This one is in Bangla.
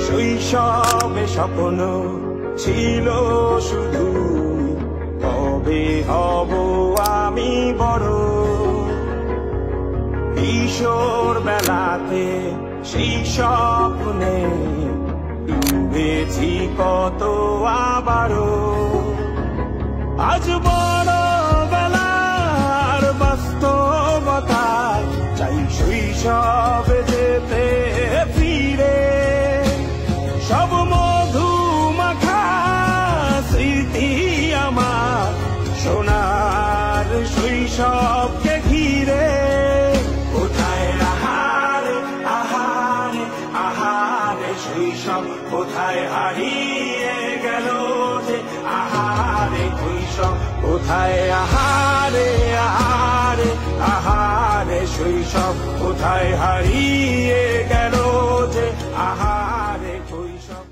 শৈশবে স্বপ্ন ছিল শুধু, কবে হব আমি বড়। কিশোর বেলাতে সেই স্বপ্নে ডুবেছি কত আবারও। আজ বড় বেলার বাস্তবতায় চাই শৈশবে যেতে ফিরে। সব মধু মাখা স্মৃতি আমার সোনার শৈশবকে ঘিরে। কোথায় আহারে আহারে আহারে শৈশব, কোথায় হারিয়ে গেল যে আহারে শৈশব। কোথায় আহারে আহারে আহারে শৈশব, কোথায় হারিয়ে গেল যে আহারে শৈশব।